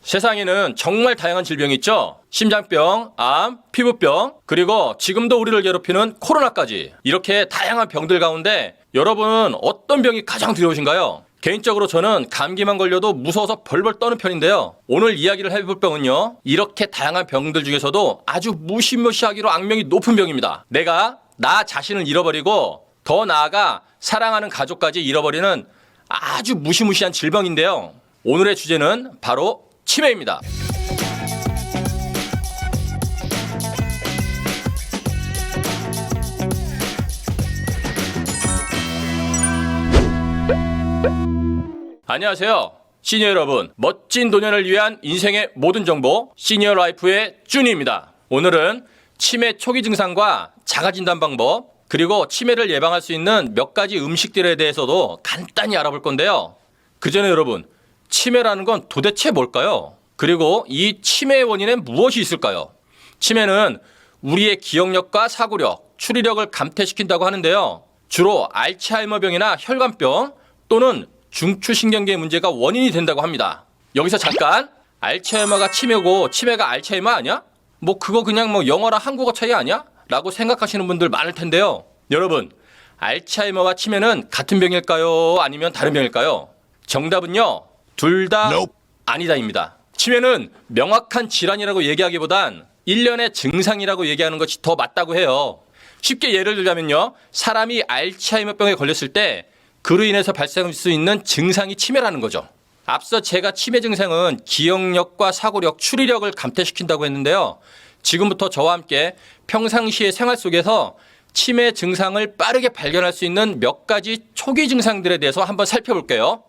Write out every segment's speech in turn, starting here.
세상에는 정말 다양한 질병이 있죠. 심장병, 암, 피부병, 그리고 지금도 우리를 괴롭히는 코로나까지. 이렇게 다양한 병들 가운데 여러분은 어떤 병이 가장 두려우신가요? 개인적으로 저는 감기만 걸려도 무서워서 벌벌 떠는 편인데요. 오늘 이야기를 해볼 병은요, 이렇게 다양한 병들 중에서도 아주 무시무시하기로 악명이 높은 병입니다. 내가 나 자신을 잃어버리고 더 나아가 사랑하는 가족까지 잃어버리는 아주 무시무시한 질병인데요. 오늘의 주제는 바로 치매입니다. 안녕하세요. 시니어 여러분, 멋진 노년을 위한 인생의 모든 정보 시니어 라이프의 쭈니입니다. 오늘은 치매 초기 증상과 자가진단 방법, 그리고 치매를 예방할 수 있는 몇 가지 음식들에 대해서도 간단히 알아볼 건데요. 그 전에 여러분, 치매라는 건 도대체 뭘까요? 그리고 이 치매의 원인엔 무엇이 있을까요? 치매는 우리의 기억력과 사고력, 추리력을 감퇴시킨다고 하는데요. 주로 알츠하이머병이나 혈관병 또는 중추신경계 문제가 원인이 된다고 합니다. 여기서 잠깐, 알츠하이머가 치매고 치매가 알츠하이머 아니야? 그거 그냥 영어랑 한국어 차이 아니야? 라고 생각하시는 분들 많을 텐데요. 여러분, 알츠하이머와 치매는 같은 병일까요? 아니면 다른 병일까요? 정답은요, 둘 다 아니다입니다. 치매는 명확한 질환이라고 얘기하기보단 일련의 증상이라고 얘기하는 것이 더 맞다고 해요. 쉽게 예를 들자면요, 사람이 알츠하이머병에 걸렸을 때 그로 인해서 발생할 수 있는 증상이 치매라는 거죠. 앞서 제가 치매 증상은 기억력과 사고력, 추리력을 감퇴시킨다고 했는데요. 지금부터 저와 함께 평상시의 생활 속에서 치매 증상을 빠르게 발견할 수 있는 몇 가지 초기 증상들에 대해서 한번 살펴볼게요.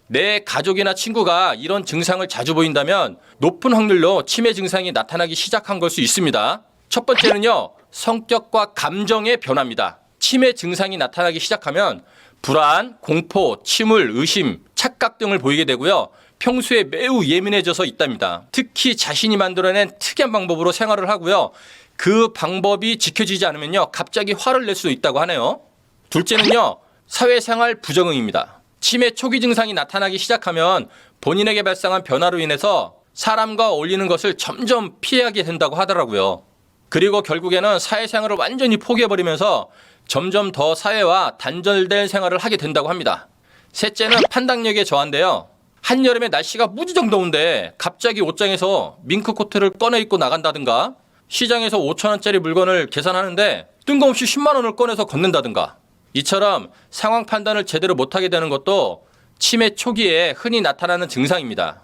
내 가족이나 친구가 이런 증상을 자주 보인다면 높은 확률로 치매 증상이 나타나기 시작한 걸 수 있습니다. 첫 번째는요, 성격과 감정의 변화입니다. 치매 증상이 나타나기 시작하면 불안, 공포, 침울, 의심, 착각 등을 보이게 되고요. 평소에 매우 예민해져서 있답니다. 특히 자신이 만들어낸 특이한 방법으로 생활을 하고요. 그 방법이 지켜지지 않으면요, 갑자기 화를 낼 수도 있다고 하네요. 둘째는요, 사회생활 부적응입니다. 치매 초기 증상이 나타나기 시작하면 본인에게 발생한 변화로 인해서 사람과 어울리는 것을 점점 피하게 된다고 하더라고요. 그리고 결국에는 사회생활을 완전히 포기해버리면서 점점 더 사회와 단절된 생활을 하게 된다고 합니다. 셋째는 판단력의 저하인데요. 한여름에 날씨가 무지정 더운데 갑자기 옷장에서 밍크 코트를 꺼내 입고 나간다든가, 시장에서 5,000원짜리 물건을 계산하는데 뜬금없이 10만 원을 꺼내서 걷는다든가, 이처럼 상황 판단을 제대로 못하게 되는 것도 치매 초기에 흔히 나타나는 증상입니다.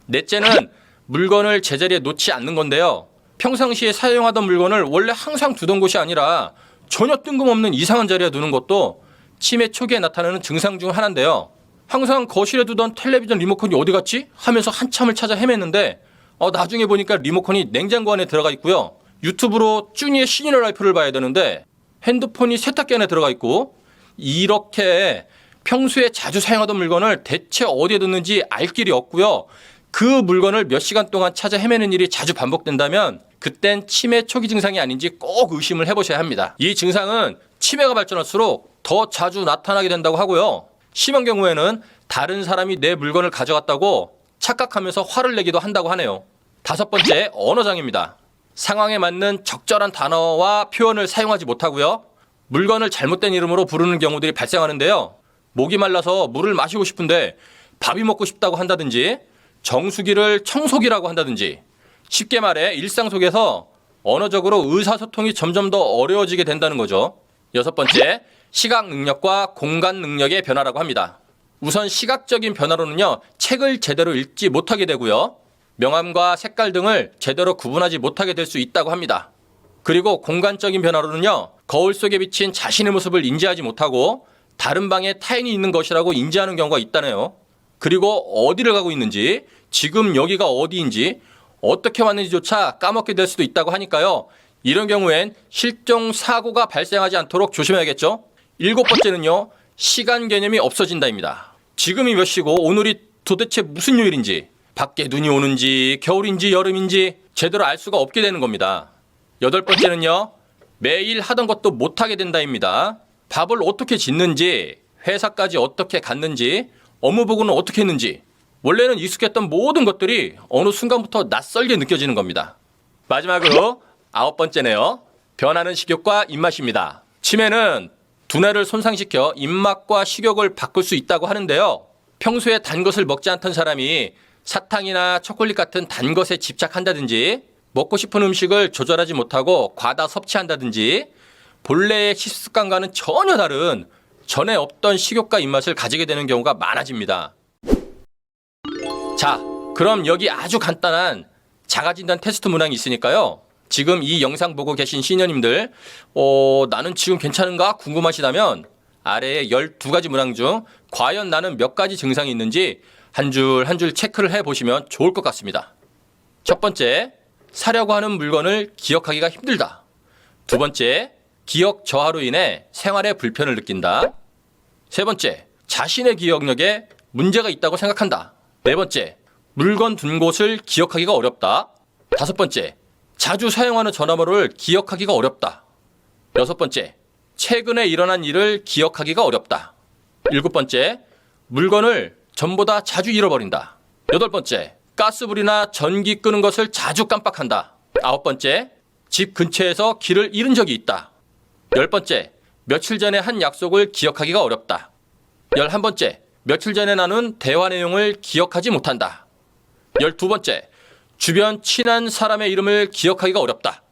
넷째는 물건을 제자리에 놓지 않는 건데요. 평상시에 사용하던 물건을 원래 항상 두던 곳이 아니라 전혀 뜬금없는 이상한 자리에 두는 것도 치매 초기에 나타나는 증상 중 하나인데요. 항상 거실에 두던 텔레비전 리모컨이 어디 갔지? 하면서 한참을 찾아 헤맸는데 나중에 보니까 리모컨이 냉장고 안에 들어가 있고요. 유튜브로 쭈니의 시니어 라이프를 봐야 되는데 핸드폰이 세탁기 안에 들어가 있고, 이렇게 평소에 자주 사용하던 물건을 대체 어디에 뒀는지 알 길이 없고요. 그 물건을 몇 시간 동안 찾아 헤매는 일이 자주 반복된다면 그땐 치매 초기 증상이 아닌지 꼭 의심을 해보셔야 합니다. 이 증상은 치매가 발전할수록 더 자주 나타나게 된다고 하고요. 심한 경우에는 다른 사람이 내 물건을 가져갔다고 착각하면서 화를 내기도 한다고 하네요. 다섯 번째, 언어장애입니다. 상황에 맞는 적절한 단어와 표현을 사용하지 못하고요. 물건을 잘못된 이름으로 부르는 경우들이 발생하는데요. 목이 말라서 물을 마시고 싶은데 밥이 먹고 싶다고 한다든지, 정수기를 청소기라고 한다든지, 쉽게 말해 일상 속에서 언어적으로 의사소통이 점점 더 어려워지게 된다는 거죠. 여섯 번째, 시각 능력과 공간 능력의 변화라고 합니다. 우선 시각적인 변화로는요, 책을 제대로 읽지 못하게 되고요. 명암과 색깔 등을 제대로 구분하지 못하게 될 수 있다고 합니다. 그리고 공간적인 변화로는요, 거울 속에 비친 자신의 모습을 인지하지 못하고 다른 방에 타인이 있는 것이라고 인지하는 경우가 있다네요. 그리고 어디를 가고 있는지, 지금 여기가 어디인지, 어떻게 왔는지조차 까먹게 될 수도 있다고 하니까요. 이런 경우엔 실종 사고가 발생하지 않도록 조심해야겠죠. 일곱 번째는요, 시간 개념이 없어진다입니다. 지금이 몇 시고 오늘이 도대체 무슨 요일인지, 밖에 눈이 오는지 겨울인지 여름인지 제대로 알 수가 없게 되는 겁니다. 여덟 번째는요, 매일 하던 것도 못하게 된다입니다. 밥을 어떻게 짓는지, 회사까지 어떻게 갔는지, 업무 보고는 어떻게 했는지, 원래는 익숙했던 모든 것들이 어느 순간부터 낯설게 느껴지는 겁니다. 마지막으로 9번째네요. 변하는 식욕과 입맛입니다. 치매는 두뇌를 손상시켜 입맛과 식욕을 바꿀 수 있다고 하는데요. 평소에 단 것을 먹지 않던 사람이 사탕이나 초콜릿 같은 단 것에 집착한다든지, 먹고 싶은 음식을 조절하지 못하고 과다 섭취한다든지, 본래의 식습관과는 전혀 다른 전에 없던 식욕과 입맛을 가지게 되는 경우가 많아집니다. 자, 그럼 여기 아주 간단한 자가진단 테스트 문항이 있으니까요. 지금 이 영상 보고 계신 시니어님들, 나는 지금 괜찮은가 궁금하시다면 아래에 12가지 문항 중 과연 나는 몇 가지 증상이 있는지 한 줄 한 줄 체크를 해보시면 좋을 것 같습니다. 첫 번째, 사려고 하는 물건을 기억하기가 힘들다. 두 번째, 기억 저하로 인해 생활에 불편을 느낀다. 세 번째, 자신의 기억력에 문제가 있다고 생각한다. 네 번째, 물건 둔 곳을 기억하기가 어렵다. 다섯 번째, 자주 사용하는 전화번호를 기억하기가 어렵다. 여섯 번째, 최근에 일어난 일을 기억하기가 어렵다. 일곱 번째, 물건을 전보다 자주 잃어버린다. 여덟 번째, 가스불이나 전기 끄는 것을 자주 깜빡한다. 아홉 번째, 집 근처에서 길을 잃은 적이 있다. 열 번째, 며칠 전에 한 약속을 기억하기가 어렵다. 11번째, 며칠 전에 나눈 대화 내용을 기억하지 못한다. 12번째, 주변 친한 사람의 이름을 기억하기가 어렵다.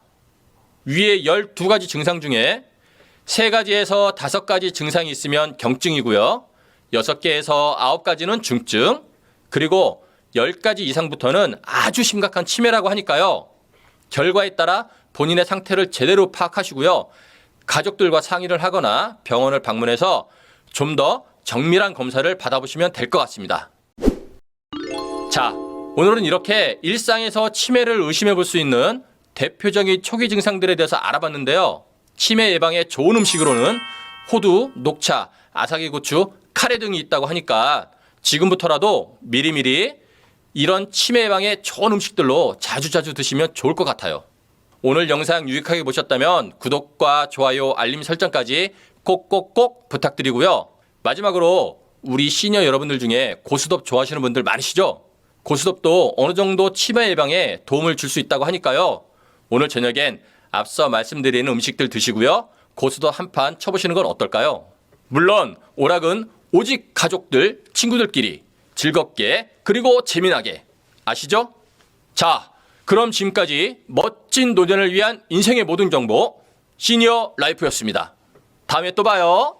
위의 12가지 증상 중에 3가지에서 5가지 증상이 있으면 경증이고요. 6개에서 9가지는 중증, 그리고 10가지 이상부터는 아주 심각한 치매라고 하니까요. 결과에 따라 본인의 상태를 제대로 파악하시고요. 가족들과 상의를 하거나 병원을 방문해서 좀 더 정밀한 검사를 받아보시면 될 것 같습니다. 자, 오늘은 이렇게 일상에서 치매를 의심해 볼 수 있는 대표적인 초기 증상들에 대해서 알아봤는데요. 치매 예방에 좋은 음식으로는 호두, 녹차, 아사기고추, 카레 등이 있다고 하니까 지금부터라도 미리미리 이런 치매 예방에 좋은 음식들로 자주자주 드시면 좋을 것 같아요. 오늘 영상 유익하게 보셨다면 구독과 좋아요, 알림 설정까지 꼭꼭꼭 부탁드리고요. 마지막으로 우리 시니어 여러분들 중에 고스톱 좋아하시는 분들 많으시죠? 고스톱도 어느 정도 치매 예방에 도움을 줄 수 있다고 하니까요. 오늘 저녁엔 앞서 말씀드리는 음식들 드시고요. 고스톱 한 판 쳐보시는 건 어떨까요? 물론 오락은 오직 가족들, 친구들끼리 즐겁게 그리고 재미나게. 아시죠? 자, 그럼 지금까지 멋진 노년을 위한 인생의 모든 정보 시니어 라이프였습니다. 다음에 또 봐요.